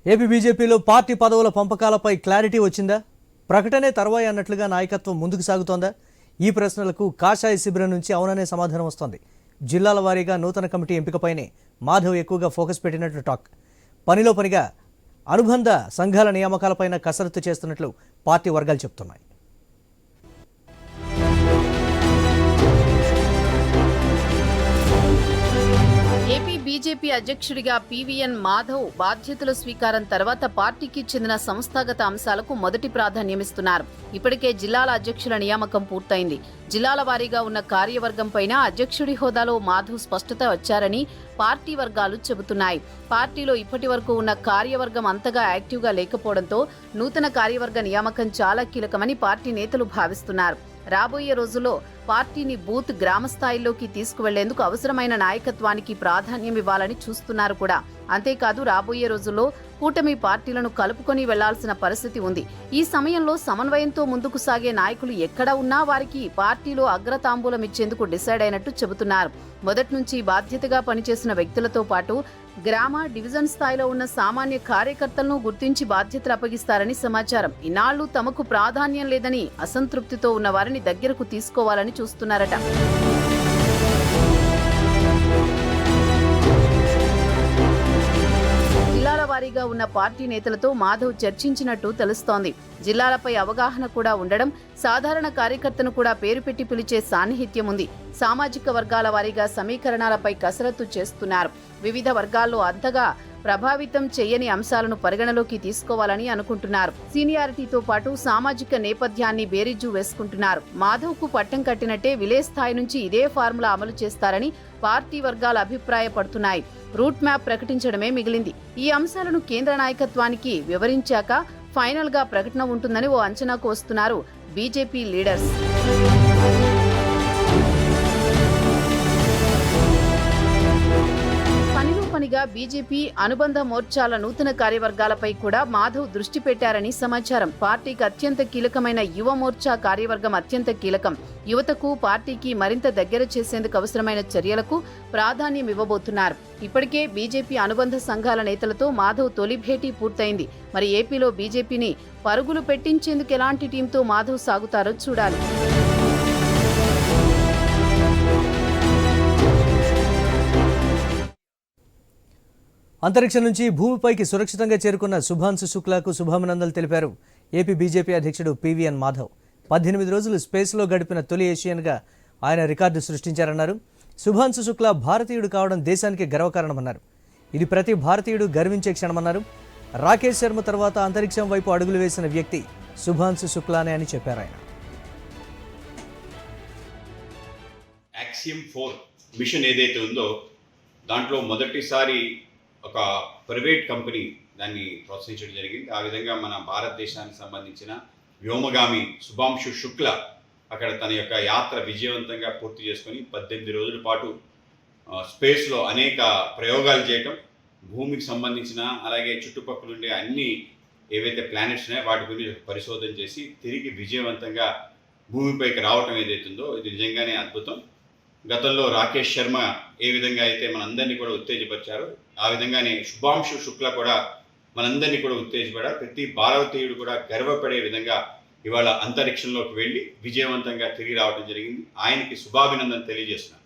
AP బీజేపీలో party పదవుల పంపకాలపై clarity వచ్చిందా? ప్రకటనే తర్వాయి అన్నట్లుగా నాయకత్వం ముందుకు సాగుతోందా? ఈ ప్రశ్నలకు కాషాయ శిబిరం నుంచి అవుననే సమాధానం వస్తోంది. జిల్లాల వారీగా నూతన కమిటీ ఎంపికపైనే మాధవ్ ఎక్కువగా ఫోకస్ పెట్టినట్లు టాక్. పనిలో పనిగా అనుబంధ సంఘాల నియామకాలపైన కసరత్తు చేస్తున్నట్లు పార్టీ వర్గాలు చెబుతున్నాయి. ఏపీ బీజేపీ అధ్యక్షుడిగా పీవీఎన్ మాధవ్ బాధ్యతల స్వీకారం తర్వాత పార్టీకి చెందిన సంస్థాగత అంశాలకు మొదటి ప్రాధాన్యమిస్తున్నారు. ఇప్పటికే జిల్లాల అధ్యక్షుల నియామకం పూర్తయింది. జిల్లాల వారీగా ఉన్న కార్యవర్గంపైన అధ్యక్షుడి హోదాలో మాధవ్ స్పష్టత వచ్చారని పార్టీ వర్గాలు చెబుతున్నాయి. పార్టీలో ఇప్పటి వరకు ఉన్న కార్యవర్గం అంతగా యాక్టివ్గా లేకపోవడంతో నూతన కార్యవర్గ నియామకం చాలా కీలకమని పార్టీ నేతలు భావిస్తున్నారు. రాబోయే రోజుల్లో పార్టీని బూత్ గ్రామ స్థాయిలోకి తీసుకువెళ్లేందుకు అవసరమైన నాయకత్వానికి ప్రాధాన్యం ఇవ్వాలని చూస్తున్నారు కూడా. అంతేకాదు రాబోయే రోజుల్లో కూటమి పార్టీలను కలుపుకొని వెళ్లాల్సిన పరిస్థితి ఉంది. ఈ సమయంలో సమన్వయంతో ముందుకు సాగే నాయకులు ఎక్కడ ఉన్నా వారికి పార్టీలో అగ్రతాంబూలం ఇచ్చేందుకు డిసైడ్ అయినట్టు చెబుతున్నారు. మొదటి నుంచి బాధ్యతగా పనిచేసిన వ్యక్తులతో పాటు గ్రామ డివిజన్ స్థాయిలో ఉన్న సామాన్య కార్యకర్తలను గుర్తించి బాధ్యతలు అప్పగిస్తారని సమాచారం. ఇన్నాళ్లు తమకు ప్రాధాన్యం లేదని అసంతృప్తితో ఉన్న వారిని దగ్గరకు తీసుకోవాలని చూస్తున్నారట. జిల్లాల వారీగా ఉన్న పార్టీ నేతలతో మాధవ్ చర్చించినట్టు తెలుస్తోంది. జిల్లాలపై అవగాహన కూడా ఉండడం, సాధారణ కార్యకర్తను కూడా పేరు పెట్టి పిలిచే సాన్నిహిత్యం ఉంది. సామాజిక వర్గాల వారీగా సమీకరణాలపై కసరత్తు చేస్తున్నారు. వివిధ వర్గాల్లో అంతగా ప్రభావితం చేయని అంశాలను పరిగణలోకి తీసుకోవాలని అనుకుంటున్నారు. సీనియారిటీతో పాటు సామాజిక నేపథ్యాన్ని బేరీజు వేసుకుంటున్నారు. మాధవ్కు పట్టం కట్టినట్టే విలేజ్ స్థాయి నుంచి ఇదే ఫార్ములా అమలు చేస్తారని పార్టీ వర్గాలు అభిప్రాయపడుతున్నాయి. రూట్ మ్యాప్ ప్రకటించడమే మిగిలింది. ఈ అంశాలను కేంద్ర నాయకత్వానికి వివరించాక ఫైనల్ గా ప్రకటన ఉంటుందని ఓ అంచనాకు వస్తున్నారు బీజేపీ లీడర్స్. పనిగా బీజేపీ అనుబంధ మోర్చాల నూతన కార్యవర్గాలపై కూడా మాధవ్ దృష్టి పెట్టారని సమాచారం. పార్టీకి అత్యంత కీలకమైన యువ మోర్చా కార్యవర్గం అత్యంత కీలకం. యువతకు పార్టీకి మరింత దగ్గర చేసేందుకు అవసరమైన చర్యలకు ప్రాధాన్యం ఇవ్వబోతున్నారు. ఇప్పటికే బీజేపీ అనుబంధ సంఘాల నేతలతో మాధవ్ తొలి భేటీ పూర్తయింది. మరి ఏపీలో బీజేపీని పరుగులు పెట్టించేందుకు ఎలాంటి టీంతో మాధవ్ సాగుతారో చూడాలి. అంతరిక్షం నుంచి భూమిపైకి సురక్షితంగా చేరుకున్న శుభాంశు శుక్లాకు శుభాభినందనలు తెలిపారు ఏపీ బీజేపీ అధ్యక్షుడు పీవీఎన్ మాధవ్. 18 రోజులు స్పేస్లో గడిపిన తొలి ఏషియన్గా ఆయన రికార్డు సృష్టించారన్నారు. శుభాంశు శుక్లా భారతీయుడు కావడం దేశానికి గర్వకారణమన్నారు. ఇది ప్రతి భారతీయుడు గర్వించే క్షణమన్నారు. రాకేష్ శర్మ తర్వాత అంతరిక్షం వైపు అడుగులు వేసిన వ్యక్తి శుభాంశు శుక్లానే అని చెప్పారు ఆయన. యాక్సియం 4 మిషన్ ఏదైతే ఉందో దాంట్లో మొదటిసారి ఒక ప్రైవేట్ కంపెనీ దాన్ని ప్రోత్సహించడం జరిగింది. ఆ విధంగా మన భారతదేశానికి సంబంధించిన వ్యోమగామి శుభాంశు శుక్ల అక్కడ తన యొక్క యాత్ర విజయవంతంగా పూర్తి చేసుకొని 18 రోజుల పాటు స్పేస్లో అనేక ప్రయోగాలు చేయటం, భూమికి సంబంధించిన అలాగే చుట్టుపక్కల ఉండే అన్ని ఏవైతే ప్లానెట్స్ ఉన్నాయో వాటి గురించి పరిశోధన చేసి తిరిగి విజయవంతంగా భూమిపైకి రావటం ఏదైతుందో ఇది నిజంగానే అద్భుతం. గతంలో రాకేష్ శర్మ ఏ విధంగా అయితే మనందరినీ కూడా ఉత్తేజపరిచారో ఆ విధంగానే శుభాంశు శుక్ల కూడా మనందరినీ కూడా ఉత్తేజపడారు. ప్రతి భారతీయుడు కూడా గర్వపడే విధంగా ఇవాళ అంతరిక్షంలోకి వెళ్ళి విజయవంతంగా తిరిగి రావడం జరిగింది. ఆయనకి శుభాభినందన తెలియజేస్తున్నాను.